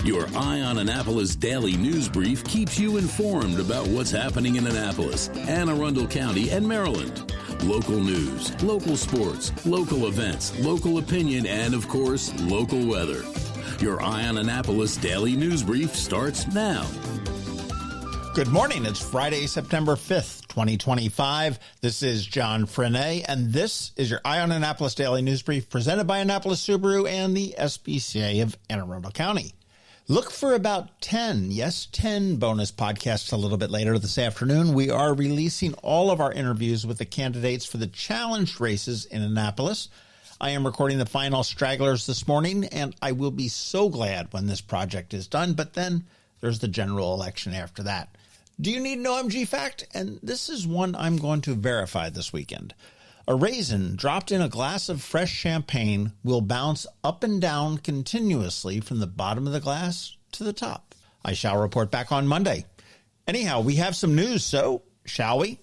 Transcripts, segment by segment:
Your Eye on Annapolis daily news brief keeps you informed about what's happening in Annapolis and Arundel County and Maryland. Local news, local sports, local events, local opinion, and, of course, local weather. Your Eye on Annapolis daily news brief starts now. Good morning. It's Friday, September 5th, 2025. This is John Frenaye, and this is your Eye on Annapolis daily news brief presented by Annapolis Subaru and the SPCA of Arundel County. Look for about 10 bonus podcasts a little bit later this afternoon. We are releasing all of our interviews with the candidates for the challenge races in Annapolis. I am recording the final stragglers this morning, and I will be so glad when this project is done, but then there's the general election after that. Do you need an OMG fact? And this is one I'm going to verify this weekend. A raisin dropped in a glass of fresh champagne will bounce up and down continuously from the bottom of the glass to the top. I shall report back on Monday. Anyhow, we have some news, so shall we?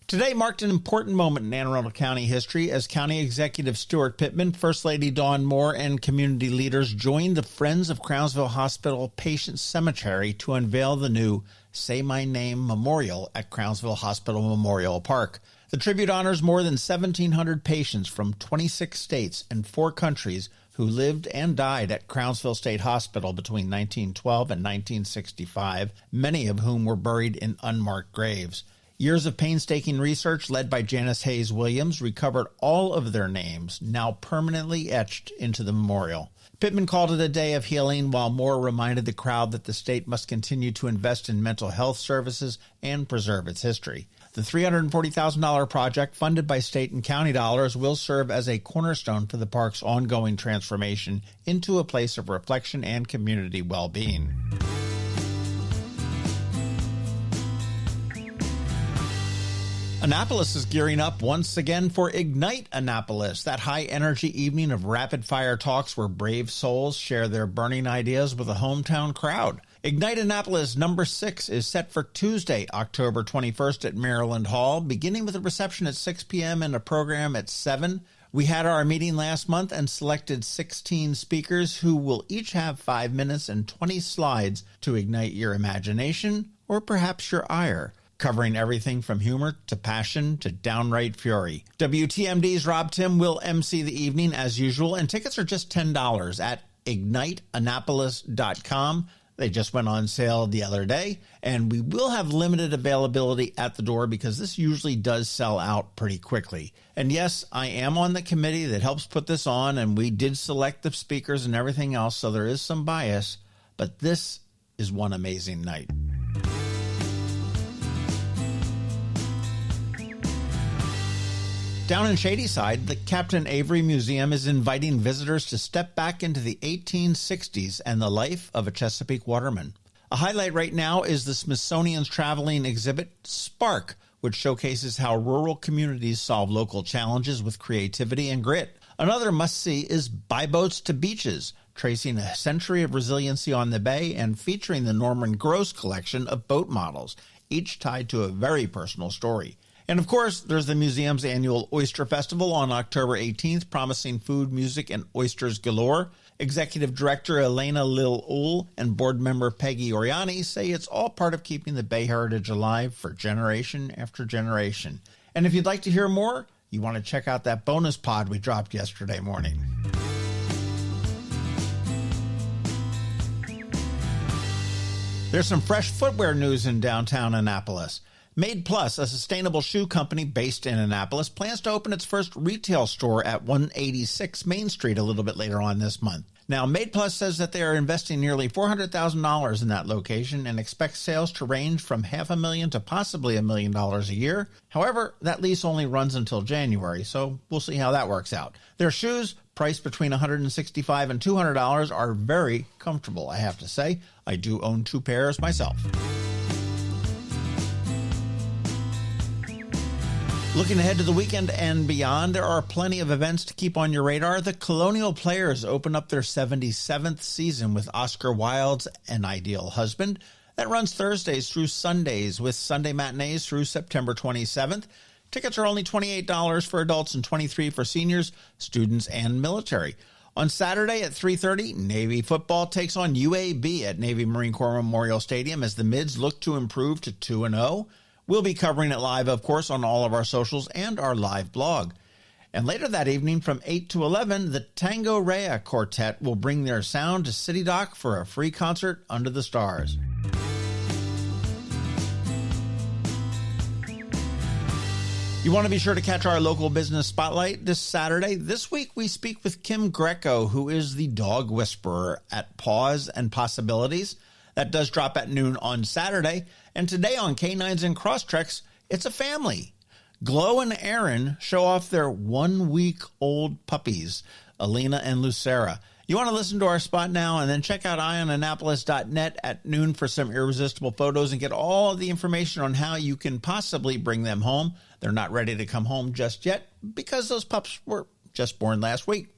Today marked an important moment in Anne Arundel County history as County Executive Stuart Pittman, First Lady Dawn Moore, and community leaders joined the Friends of Crownsville Hospital Patient Cemetery to unveil the new Say My Name Memorial at Crownsville Hospital Memorial Park. The tribute honors more than 1,700 patients from 26 states and 4 countries who lived and died at Crownsville State Hospital between 1912 and 1965, many of whom were buried in unmarked graves. Years of painstaking research led by Janice Hayes Williams recovered all of their names, now permanently etched into the memorial. Pittman called it a day of healing, while Moore reminded the crowd that the state must continue to invest in mental health services and preserve its history. The $340,000 project, funded by state and county dollars, will serve as a cornerstone for the park's ongoing transformation into a place of reflection and community well-being. Annapolis is gearing up once again for Ignite Annapolis, that high-energy evening of rapid-fire talks where brave souls share their burning ideas with a hometown crowd. Ignite Annapolis number 6 is set for Tuesday, October 21st at Maryland Hall, beginning with a reception at 6 p.m. and a program at 7. We had our meeting last month and selected 16 speakers who will each have 5 minutes and 20 slides to ignite your imagination or perhaps your ire, covering everything from humor to passion to downright fury. WTMD's Rob Tim will MC the evening as usual, and tickets are just $10 at igniteannapolis.com. They just went on sale the other day, and we will have limited availability at the door because this usually does sell out pretty quickly. And yes, I am on the committee that helps put this on, and we did select the speakers and everything else, so there is some bias, but this is one amazing night. Down in Shady Side, the Captain Avery Museum is inviting visitors to step back into the 1860s and the life of a Chesapeake waterman. A highlight right now is the Smithsonian's traveling exhibit, Spark, which showcases how rural communities solve local challenges with creativity and grit. Another must-see is By Boats to Beaches, tracing a century of resiliency on the bay and featuring the Norman Gross collection of boat models, each tied to a very personal story. And of course, there's the museum's annual Oyster Festival on October 18th, promising food, music, and oysters galore. Executive Director Elena Lil-Ul and board member Peggy Oriani say it's all part of keeping the Bay heritage alive for generation after generation. And if you'd like to hear more, you want to check out that bonus pod we dropped yesterday morning. There's some fresh footwear news in downtown Annapolis. Made Plus, a sustainable shoe company based in Annapolis, plans to open its first retail store at 186 Main Street a little bit later on this month. Now, Made Plus says that they are investing nearly $400,000 in that location and expects sales to range from $500,000 to possibly $1 million a year. However, that lease only runs until January, so we'll see how that works out. Their shoes, priced between $165 and $200, are very comfortable, I have to say. I do own 2 pairs myself. Looking ahead to the weekend and beyond, there are plenty of events to keep on your radar. The Colonial Players open up their 77th season with Oscar Wilde's An Ideal Husband. That runs Thursdays through Sundays, with Sunday matinees through September 27th. Tickets are only $28 for adults and $23 for seniors, students, and military. On Saturday at 3:30, Navy football takes on UAB at Navy Marine Corps Memorial Stadium as the Mids look to improve to 2-0. We'll be covering it live, of course, on all of our socials and our live blog. And later that evening from 8 to 11, the Tango Rea Quartet will bring their sound to City Dock for a free concert under the stars. You want to be sure to catch our local business spotlight this Saturday. This week, we speak with Kim Greco, who is the dog whisperer at Paws and Possibilities. That does drop at noon on Saturday. And today on Canines and Crosstreks, it's a family. Glow and Aaron show off their 1-week-old puppies, Alina and Lucera. You want to listen to our spot now and then check out eyeonannapolis.net at noon for some irresistible photos and get all of the information on how you can possibly bring them home. They're not ready to come home just yet because those pups were just born last week.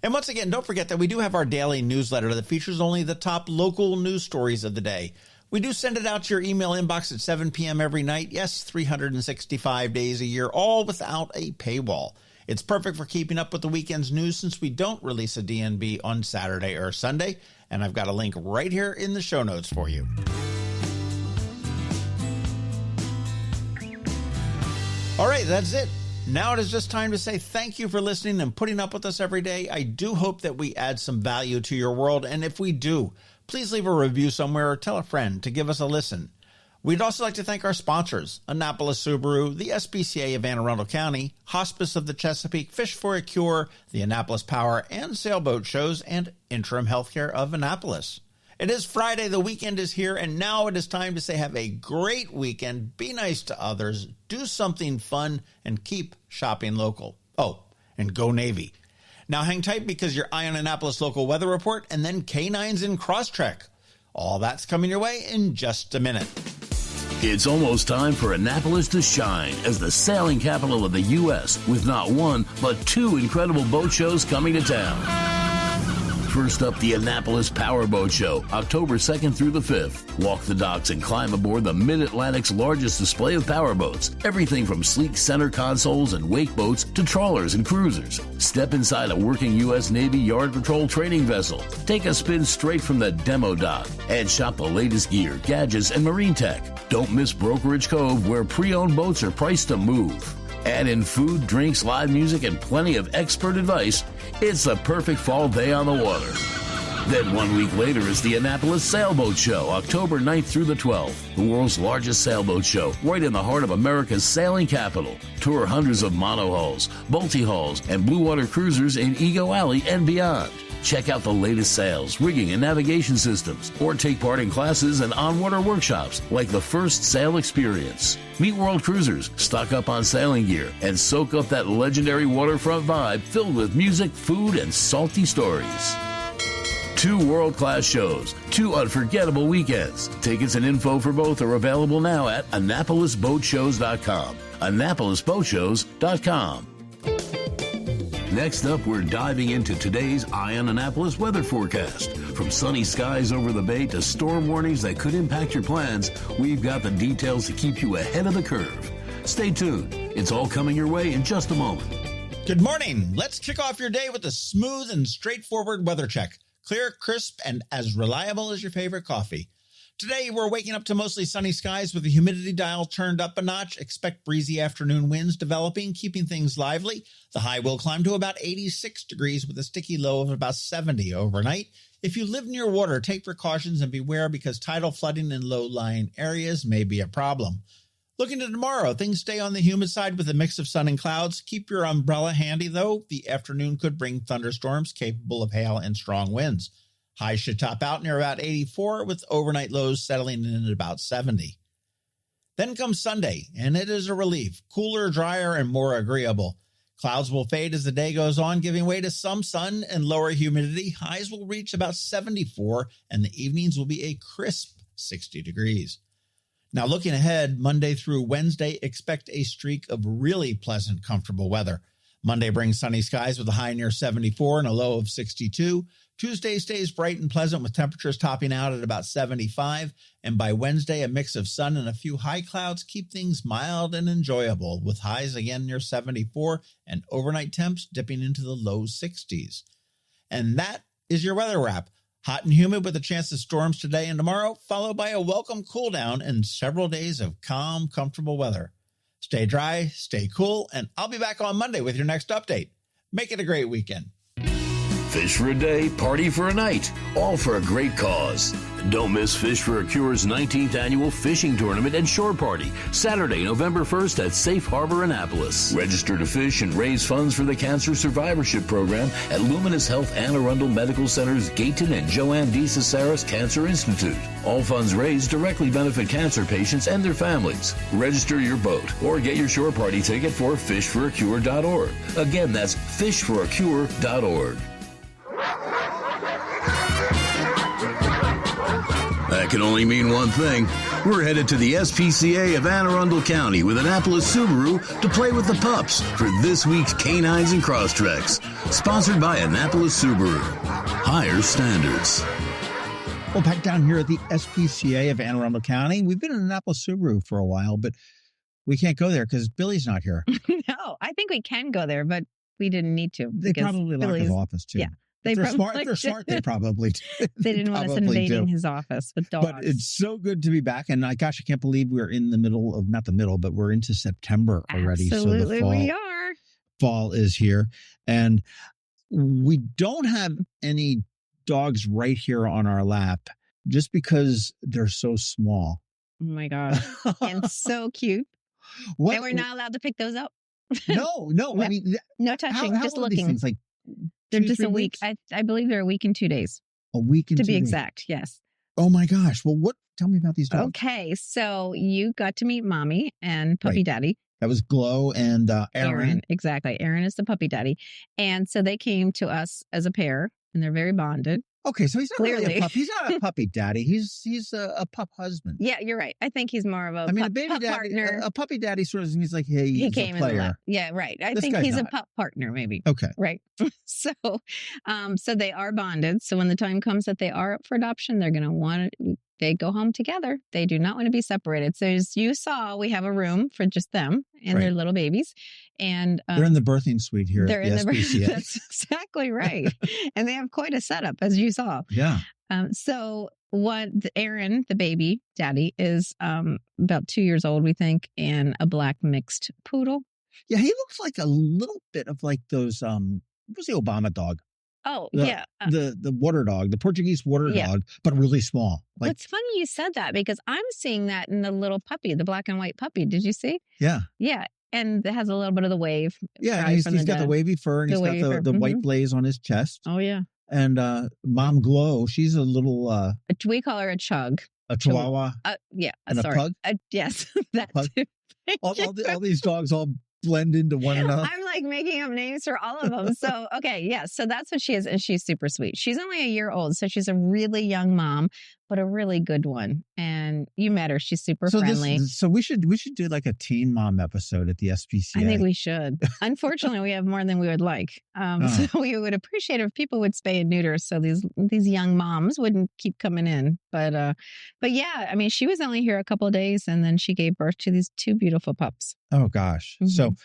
And once again, don't forget that we do have our daily newsletter that features only the top local news stories of the day. We do send it out to your email inbox at 7 p.m. every night. Yes, 365 days a year, all without a paywall. It's perfect for keeping up with the weekend's news since we don't release a DNB on Saturday or Sunday. And I've got a link right here in the show notes for you. All right, that's it. Now it is just time to say thank you for listening and putting up with us every day. I do hope that we add some value to your world. And if we do, please leave a review somewhere or tell a friend to give us a listen. We'd also like to thank our sponsors, Annapolis Subaru, the SPCA of Anne Arundel County, Hospice of the Chesapeake, Fish for a Cure, the Annapolis Power and Sailboat Shows, and Interim Healthcare of Annapolis. It is Friday, the weekend is here, and now it is time to say have a great weekend, be nice to others, do something fun, and keep shopping local. Oh, and go Navy. Now hang tight because your Eye on Annapolis local weather report and then Canines and Crosstreks. All that's coming your way in just a minute. It's almost time for Annapolis to shine as the sailing capital of the U.S. with not one, but 2 incredible boat shows coming to town. First up, the Annapolis Power Boat Show, October 2nd through the 5th. Walk the docks and climb aboard the Mid-Atlantic's largest display of power boats. Everything from sleek center consoles and wake boats to trawlers and cruisers. Step inside a working U.S. Navy Yard Patrol training vessel. Take a spin straight from the demo dock and shop the latest gear, gadgets, and marine tech. Don't miss Brokerage Cove, where pre-owned boats are priced to move. Add in food, drinks, live music, and plenty of expert advice. It's the perfect fall day on the water. Then 1 week later is the Annapolis Sailboat Show, October 9th through the 12th. The world's largest sailboat show, right in the heart of America's sailing capital. Tour hundreds of monohulls, multi-hulls, and blue water cruisers in Ego Alley and beyond. Check out the latest sails, rigging, and navigation systems, or take part in classes and on-water workshops like the First Sail Experience. Meet world cruisers, stock up on sailing gear, and soak up that legendary waterfront vibe filled with music, food, and salty stories. 2 world-class shows, 2 unforgettable weekends. Tickets and info for both are available now at AnnapolisBoatShows.com. AnnapolisBoatShows.com. Next up, we're diving into today's Eye on Annapolis weather forecast. From sunny skies over the bay to storm warnings that could impact your plans, we've got the details to keep you ahead of the curve. Stay tuned. It's all coming your way in just a moment. Good morning. Let's kick off your day with a smooth and straightforward weather check. Clear, crisp, and as reliable as your favorite coffee. Today, we're waking up to mostly sunny skies with the humidity dial turned up a notch. Expect breezy afternoon winds developing, keeping things lively. The high will climb to about 86 degrees with a sticky low of about 70 overnight. If you live near water, take precautions and beware because tidal flooding in low-lying areas may be a problem. Looking to tomorrow, things stay on the humid side with a mix of sun and clouds. Keep your umbrella handy, though. The afternoon could bring thunderstorms capable of hail and strong winds. Highs should top out near about 84, with overnight lows settling in at about 70. Then comes Sunday, and it is a relief. Cooler, drier, and more agreeable. Clouds will fade as the day goes on, giving way to some sun and lower humidity. Highs will reach about 74, and the evenings will be a crisp 60 degrees. Now, looking ahead, Monday through Wednesday, expect a streak of really pleasant, comfortable weather. Monday brings sunny skies with a high near 74 and a low of 62. Tuesday stays bright and pleasant with temperatures topping out at about 75. And by Wednesday, a mix of sun and a few high clouds keep things mild and enjoyable, with highs again near 74 and overnight temps dipping into the low 60s. And that is your weather wrap. Hot and humid with a chance of storms today and tomorrow, followed by a welcome cool down and several days of calm, comfortable weather. Stay dry, stay cool, and I'll be back on Monday with your next update. Make it a great weekend. Fish for a day, party for a night, all for a great cause. Don't miss Fish for a Cure's 19th annual fishing tournament and shore party, Saturday, November 1st at Safe Harbor, Annapolis. Register to fish and raise funds for the Cancer Survivorship Program at Luminous Health and Arundel Medical Center's Gayton and Joanne D. Cesaris Cancer Institute. All funds raised directly benefit cancer patients and their families. Register your boat or get your shore party ticket for fishforacure.org. Again, that's fishforacure.org. That can only mean one thing. We're headed to the SPCA of Anne Arundel County with Annapolis Subaru to play with the pups for this week's Canines and Crosstreks. Sponsored by Annapolis Subaru. Higher standards. Well, back down here at the SPCA of Anne Arundel County, we've been in Annapolis Subaru for a while, but we can't go there because Billy's not here. No, I think we can go there, but we didn't need to. They probably locked his office too. Yeah. If they're smart, they probably do. They didn't want us invading his office with dogs. But it's so good to be back. And gosh, I can't believe we're in the middle of, not the middle, but we're into September already. Absolutely, so we are. Fall is here. And we don't have any dogs right here on our lap just because they're so small. Oh my God. And so cute. And we're not allowed to pick those up. No. I mean, no touching, how just old are looking. these things? Like they're just a week. I believe they're a week and 2 days. A week and 2 days. To be exact, yes. Oh my gosh. Well, tell me about these dogs. Okay, so you got to meet Mommy and Puppy Daddy. That was Glow and Aaron. Exactly. Aaron is the puppy daddy. And so they came to us as a pair, and they're very bonded. Okay, so he's not really a pup. He's not a puppy daddy. He's a pup husband. Yeah, you're right. I think he's more of a a baby pup daddy, partner. a puppy daddy sort of means like, hey, he came a player. Yeah, right. I think he's a pup partner, maybe. Okay. Right. So they are bonded. So when the time comes that they are up for adoption, they're going to want it. They go home together. They do not want to be separated. So as you saw, we have a room for just them and their little babies. And they're in the birthing suite here at the SPCA. That's exactly right. And they have quite a setup, as you saw. Yeah. So Aaron, the baby daddy, is about 2 years old, we think, and a black mixed poodle. Yeah, he looks like a little bit of like those, what was the Obama dog? Oh, yeah. The water dog, the Portuguese water dog, but really small. Like, it's funny you said that because I'm seeing that in the little puppy, the black and white puppy. Did you see? Yeah. Yeah. And it has a little bit of the wave. Yeah, he's got the wavy fur and he's got the white blaze on his chest. Oh, yeah. And Mom Glow, she's a little... we call her a chug. A chihuahua? Yeah. And sorry. a pug? Yes. That too. all these dogs all blend into one another. I'm like making up names for all of them. So, okay, yeah. So that's what she is. And she's super sweet. She's only a year old. So she's a really young mom, but a really good one. And you met her. She's super friendly. So we should do like a teen mom episode at the SPCA. I think we should. Unfortunately, we have more than we would like. So we would appreciate if people would spay and neuter so these young moms wouldn't keep coming in. But yeah, I mean, she was only here a couple of days and then she gave birth to these 2 beautiful pups. Oh, gosh. Mm-hmm. So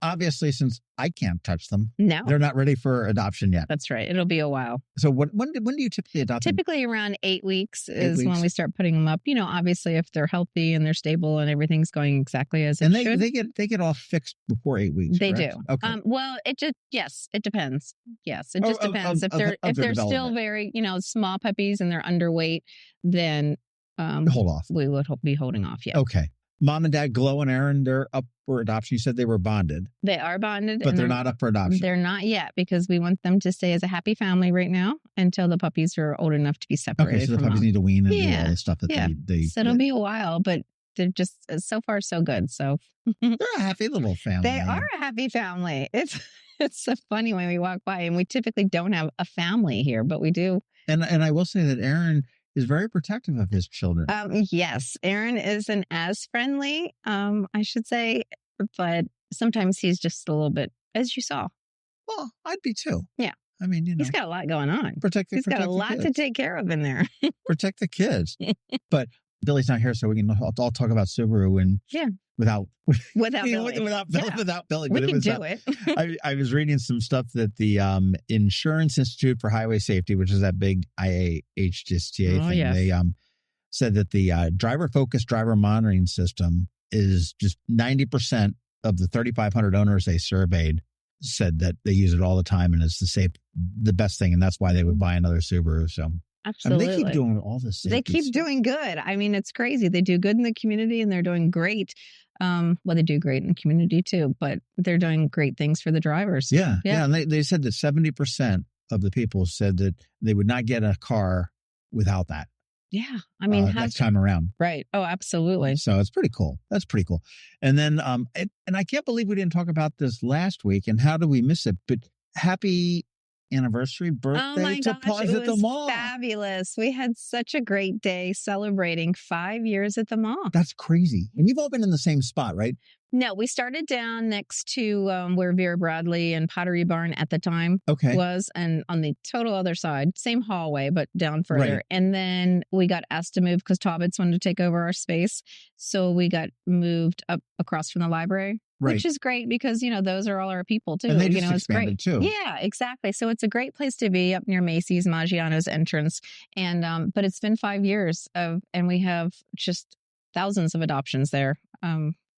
obviously, since I can't touch them, no, they're not ready for adoption yet. That's right. It'll be a while. So when do you typically adopt them? Typically around 8 weeks is when we start putting them up. You know, obviously if they're healthy and they're stable and everything's going exactly as it should. And they get all fixed before 8 weeks. They correct? do. Okay. Well, it depends. Yes, it just depends. If they're still very, small puppies and they're underweight, then hold off. We would be holding off. Yeah. Okay. Mom and Dad, Glow and Aaron, they're up for adoption. You said they were bonded. They are bonded. But they're not up for adoption. They're not yet because we want them to stay as a happy family right now until the puppies are old enough to be separated. Okay, so the puppies need to wean and do all the stuff that they So it'll be a while, but they're just so far so good. So they're a happy little family. They are a happy family. It's so funny when we walk by, and we typically don't have a family here, but we do. And I will say that Aaron is very protective of his children. Yes, Aaron isn't as friendly, I should say, but sometimes he's just a little bit, as you saw. Well, I'd be too. Yeah. I mean, he's got a lot going on. He's got a lot to take care of in there. Protect the kids. But Billy's not here, so we can all talk about Subaru and without Billy. Without Billy. We But can it was, do it. I was reading some stuff that the Insurance Institute for Highway Safety, which is that big IHSTA thing, they said that the driver-focused driver monitoring system is just 90% of the 3,500 owners they surveyed said that they use it all the time and it's the best thing, and that's why they would buy another Subaru. So Absolutely. I mean, they keep doing all this. They keep doing good. I mean, it's crazy. They do good in the community and they're doing great. Well, they do great in the community too, but they're doing great things for the drivers. Yeah. And they said that 70% of the people said that they would not get a car without that. Yeah. I mean, next time around. Right. Oh, absolutely. So it's pretty cool. That's pretty cool. And then, and I can't believe we didn't talk about this last week, and how do we miss it? But happy anniversary birthday to Pause at the Mall. Fabulous. We had such a great day celebrating 5 years at the mall. That's crazy. And you've all been in the same spot, right? No, we started down next to where Vera Bradley and Pottery Barn at the time was, and on the total other side, same hallway, but down further. Right. And then we got asked to move because Taubitz wanted to take over our space. So we got moved up across from the library. Right. Which is great because, those are all our people too. And they just expanded it's great. Too. Yeah, exactly. So it's a great place to be up near Macy's, Maggiano's entrance. And, but it's been 5 years and we have just thousands of adoptions there.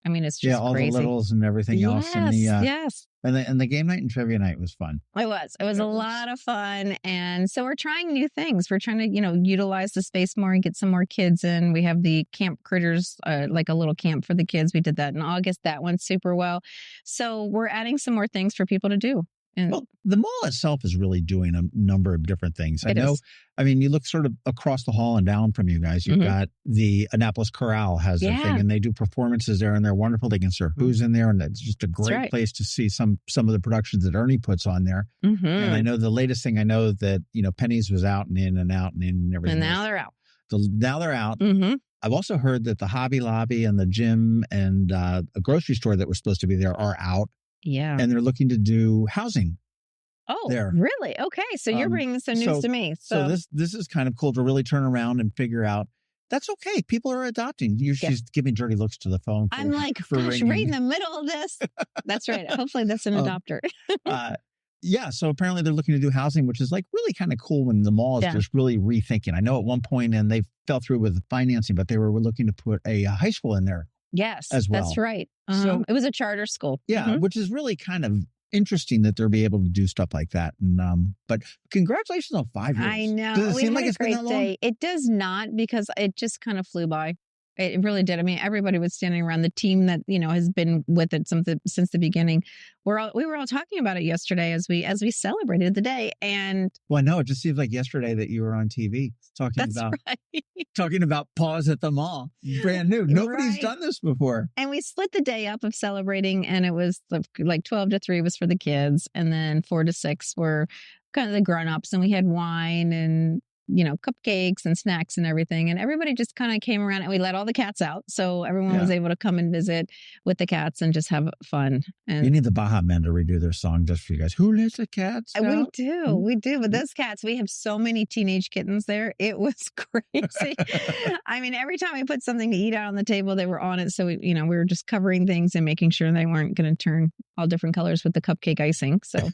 I mean, it's just all crazy. The littles and everything else. And yes. And the game night and trivia night was fun. It was a lot of fun. And so we're trying new things. We're trying to, utilize the space more and get some more kids in. We have the Camp Critters, like a little camp for the kids. We did that in August. That went super well. So we're adding some more things for people to do. And well, the mall itself is really doing a number of different things. I know. I mean, you look sort of across the hall and down from you guys. You've got the Annapolis Corral has their thing, and they do performances there, and they're wonderful. They can serve booze in there, and it's just a great place to see some of the productions that Ernie puts on there. And I know the latest thing. I know that Penny's was out and in and out and in and everything. And now they're out. Now they're out. I've also heard that the Hobby Lobby and the gym and a grocery store that was supposed to be there are out. Yeah. And they're looking to do housing. Oh, there. Really? Okay. So you're bringing some news to me. So this is kind of cool to really turn around and figure out that's okay. People are adopting. She's giving dirty looks to the phone. I'm like, gosh, right in the middle of this. That's right. Hopefully that's an adopter. So apparently they're looking to do housing, which is like really kind of cool when the mall is just really rethinking. I know at one point, and they fell through with the financing, but they were looking to put a high school in there. Yes, as well. That's right. So it was a charter school. Yeah, which is really kind of interesting that they'll be able to do stuff like that. And but congratulations on 5 years. I know. Does it seem like it's been that long? It does not, because it just kind of flew by. It really did. I mean, everybody was standing around. The team that has been with it since the beginning. We were all talking about it yesterday as we celebrated the day. And well, I know it just seems like yesterday that you were on TV talking about Pause at the Mall, brand new. Nobody's done this before. And we split the day up of celebrating, and it was like 12 to 3 was for the kids, and then 4 to 6 were kind of the grown-ups, and we had wine and cupcakes and snacks and everything. And everybody just kind of came around, and we let all the cats out. So everyone was able to come and visit with the cats and just have fun. And you need the Baja Men to redo their song just for you guys. Who lets the cats out? We do. But those cats, we have so many teenage kittens there. It was crazy. I mean, every time we put something to eat out on the table, they were on it. So, we were just covering things and making sure they weren't going to turn all different colors with the cupcake icing. So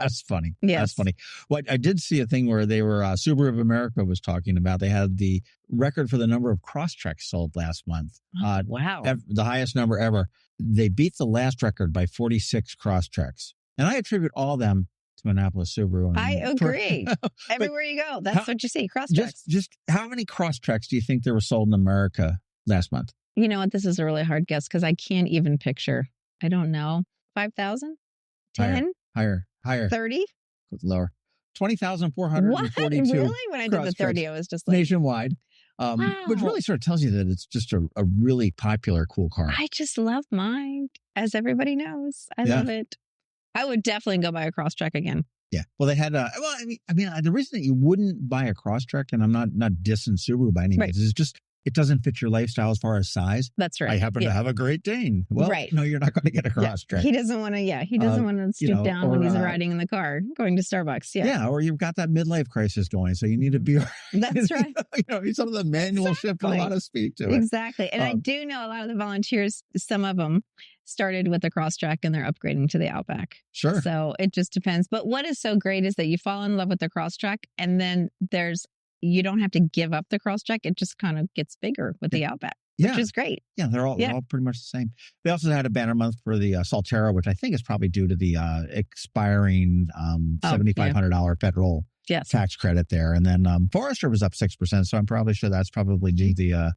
that's funny. Yes. That's funny. Well, I did see a thing where they were Subaru of America was talking about. They had the record for the number of Crosstreks sold last month. Wow. The highest number ever. They beat the last record by 46 Crosstreks. And I attribute all of them to Annapolis Subaru. I agree. Everywhere you go, that's what you see, Crosstreks. Just how many Crosstreks do you think there were sold in America last month? You know what? This is a really hard guess because I can't even picture. I don't know. 5,000? 10? Higher. 30? Lower. 20,442. What? Really? When I did the 30, I was just like... nationwide. Which really sort of tells you that it's just a really popular, cool car. I just love mine, as everybody knows. I love it. I would definitely go buy a Crosstrek again. Yeah. Well, they had, I mean, the reason that you wouldn't buy a Crosstrek, and I'm not dissing Subaru by any means, is just it doesn't fit your lifestyle as far as size. That's right. I happen to have a Great Dane. Well, no, you're not going to get a Crosstreks. He doesn't want to. Yeah, he doesn't want to stoop down when he's riding in the car, going to Starbucks. Yeah, or you've got that midlife crisis going, so you need to be. That's right. Some of the manual shift a lot of speed to it. Exactly, and I do know a lot of the volunteers. Some of them started with the Crosstrek and they're upgrading to the Outback. Sure. So it just depends. But what is so great is that you fall in love with the Crosstrek, and then you don't have to give up the Crosstrek. It just kind of gets bigger with the Outback, which is great. Yeah, they're all pretty much the same. They also had a banner month for the Solterra, which I think is probably due to the expiring $7,500 federal tax credit there. And then Forester was up 6%. So I'm probably sure that's probably due to the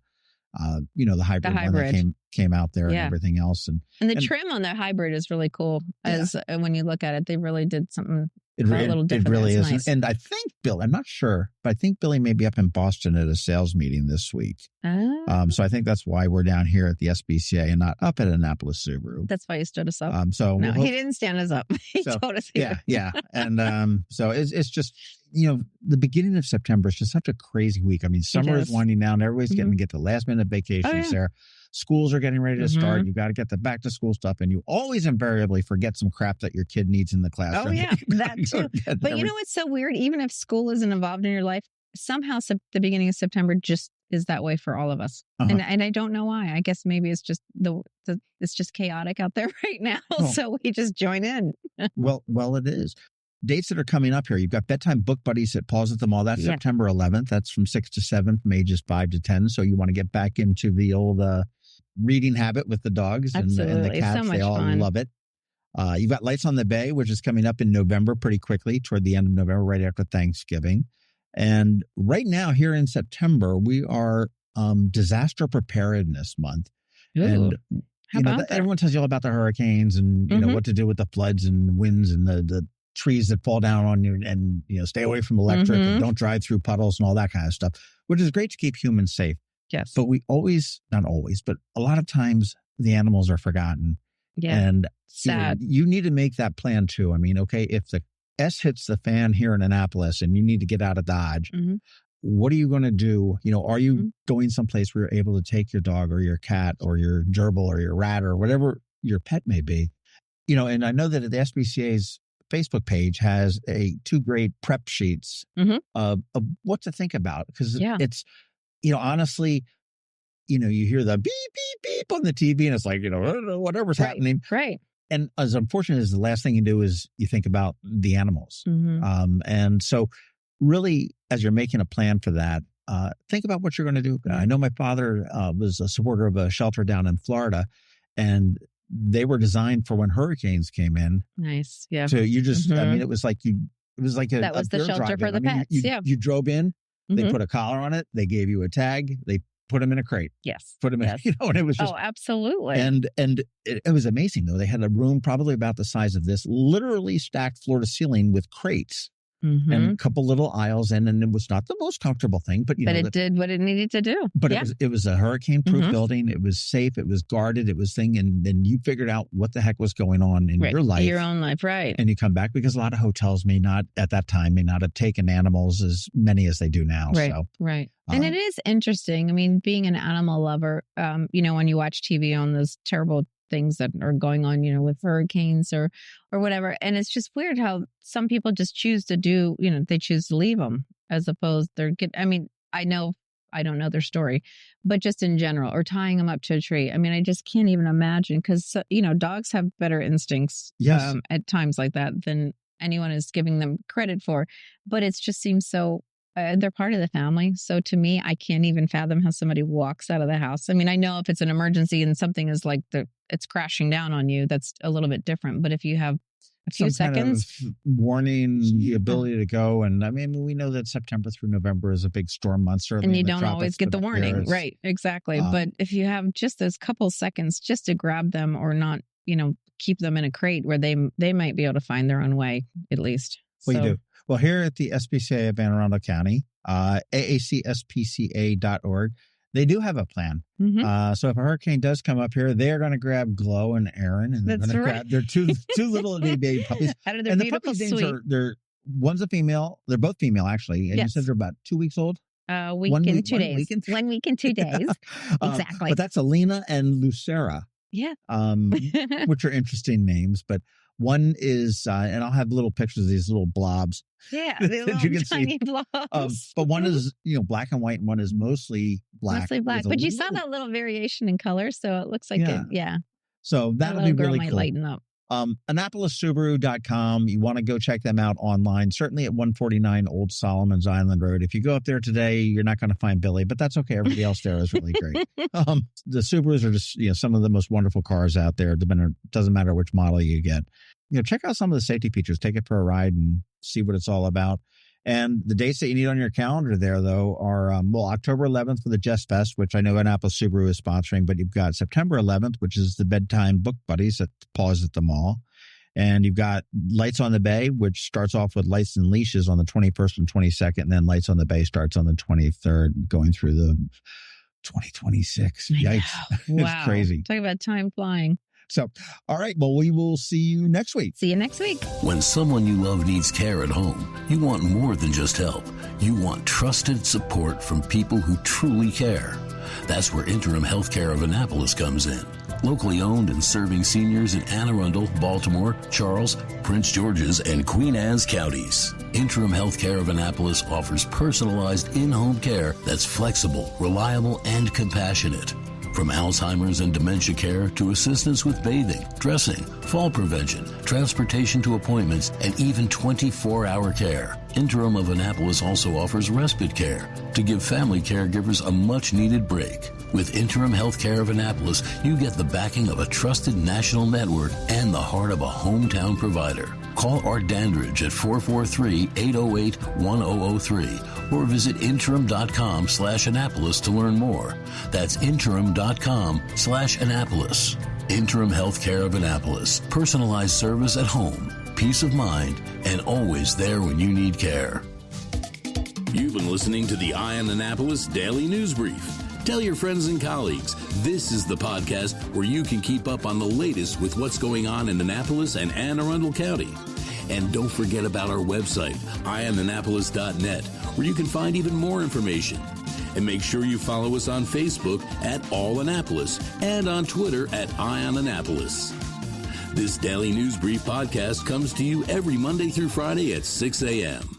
hybrid one that came out there and everything else. And the trim on the hybrid is really cool. As when you look at it, they really did something a little different. It really is. Nice. And I think Bill, I'm not sure, but I think Billy may be up in Boston at a sales meeting this week. So I think that's why we're down here at the SPCA and not up at Annapolis Subaru. That's why he stood us up. No, he didn't stand us up. He told us. Yeah. And so it's just, the beginning of September is just such a crazy week. I mean, summer is winding down. Everybody's getting to get the last minute vacations there. Schools are getting ready to start. You've got to get the back to school stuff. And you always invariably forget some crap that your kid needs in the classroom. Oh, yeah, that too. But you know what's so weird? Even if school isn't involved in your life, somehow the beginning of September just is that way for all of us. And I don't know why. I guess maybe it's just it's just chaotic out there right now. So we just join in. Well, it is. Dates that are coming up here. You've got Bedtime Book Buddies at Paws at the Mall. That's September 11th. That's from 6 to 7, from ages 5 to 10. So you want to get back into the old reading habit with the dogs and the cats. So they all love it. You've got Lights on the Bay, which is coming up in November pretty quickly, toward the end of November, right after Thanksgiving. And right now here in September, we are Disaster Preparedness Month. Ooh. And everyone tells you all about the hurricanes and you know what to do with the floods and winds and the trees that fall down on you, and stay away from electric and don't drive through puddles and all that kind of stuff, which is great to keep humans safe. Yes. But we not always, but a lot of times the animals are forgotten. Yeah. And sad. You need to make that plan too. I mean, okay, if the S hits the fan here in Annapolis and you need to get out of Dodge, what are you going to do? Are you going someplace where you're able to take your dog or your cat or your gerbil or your rat or whatever your pet may be? And I know that the SPCA's Facebook page has 2 great prep sheets of what to think about, because it's, honestly, you hear the beep, beep, beep on the TV and it's like, whatever's happening. Right. And as unfortunate as the last thing you do is you think about the animals. And so really, as you're making a plan for that, think about what you're going to do. I know my father was a supporter of a shelter down in Florida, and they were designed for when hurricanes came in. Nice. Yeah. So you just, I mean, it was like that was the shelter for the pets. You drove in, they put a collar on it, they gave you a tag, they put them in a crate. Yes. Put them in, and it was just. Oh, absolutely. And it was amazing though. They had a room probably about the size of this, literally stacked floor to ceiling with crates. And a couple little aisles in, and it was not the most comfortable thing, but it did what it needed to do. But it was a hurricane-proof building. It was safe. It was guarded. It was and then you figured out what the heck was going on in your life, your own life, right? And you come back, because a lot of hotels at that time may not have taken animals as many as they do now. Right, so, right. And it is interesting. I mean, being an animal lover, when you watch TV on those terrible things that are going on, with hurricanes or whatever. And it's just weird how some people just choose to do, they choose to leave them as opposed I don't know their story, but just in general, or tying them up to a tree. I mean, I just can't even imagine, because, dogs have better instincts at times like that than anyone is giving them credit for. But it just seems so, they're part of the family. So to me, I can't even fathom how somebody walks out of the house. I mean, I know if it's an emergency and something is like it's crashing down on you, that's a little bit different. But if you have a few seconds, kind of warning, the ability to go, and I mean, we know that September through November is a big storm month, and you don't always get the warning, right? Exactly. But if you have just those couple seconds just to grab them, or not, keep them in a crate where they might be able to find their own way, at least. Well, you do. Well, here at the SPCA of Anne Arundel County, AACSPCA.org, they do have a plan. So if a hurricane does come up here, they're going to grab Glow and Aaron, and they're going to grab their two little itty baby puppies. Out of their and beautiful the puppies' names one's a female. They're both female, actually. And you said they're about 2 weeks old? week in 2 days. 1 week in 2 days. Exactly. But that's Alina and Lucera. Yeah. Which are interesting names, but one is, and I'll have little pictures of these little blobs. Yeah, that you can tiny see. Blobs. But one is, black and white, and one is mostly black. Mostly black. But you saw that little variation in color, so it looks like So that'll be really cool. Lighten up. AnnapolisSubaru.com. You want to go check them out online, certainly at 149 Old Solomon's Island Road. If you go up there today, you're not going to find Billy, but that's okay. Everybody else there is really great. The Subarus are just, some of the most wonderful cars out there. Doesn't matter which model you get. Check out some of the safety features. Take it for a ride and see what it's all about. And the dates that you need on your calendar there, though, are, October 11th for the Jest Fest, which I know Annapolis Subaru is sponsoring, but you've got September 11th, which is the Bedtime Book Buddies at Paws at the Mall. And you've got Lights on the Bay, which starts off with Lights and Leashes on the 21st and 22nd, and then Lights on the Bay starts on the 23rd, going through the 2026. Yikes. Wow. It's crazy. Talk about time flying. So, all right, well, we will see you next week. See you next week. When someone you love needs care at home, you want more than just help. You want trusted support from people who truly care. That's where Interim Healthcare of Annapolis comes in. Locally owned and serving seniors in Anne Arundel, Baltimore, Charles, Prince George's, and Queen Anne's counties. Interim Healthcare of Annapolis offers personalized in-home care that's flexible, reliable, and compassionate. From Alzheimer's and dementia care to assistance with bathing, dressing, fall prevention, transportation to appointments, and even 24-hour care. Interim of Annapolis also offers respite care to give family caregivers a much-needed break. With Interim Healthcare of Annapolis, you get the backing of a trusted national network and the heart of a hometown provider. Call Art Dandridge at 443-808-1003 or visit interim.com/Annapolis to learn more. That's interim.com/Annapolis. Interim Healthcare of Annapolis. Personalized service at home, peace of mind, and always there when you need care. You've been listening to the Eye on Annapolis Daily News Brief. Tell your friends and colleagues, this is the podcast where you can keep up on the latest with what's going on in Annapolis and Anne Arundel County. And don't forget about our website, eyeonannapolis.net, where you can find even more information. And make sure you follow us on Facebook at All Annapolis and on Twitter at Eye on Annapolis. This Daily News Brief podcast comes to you every Monday through Friday at 6 a.m.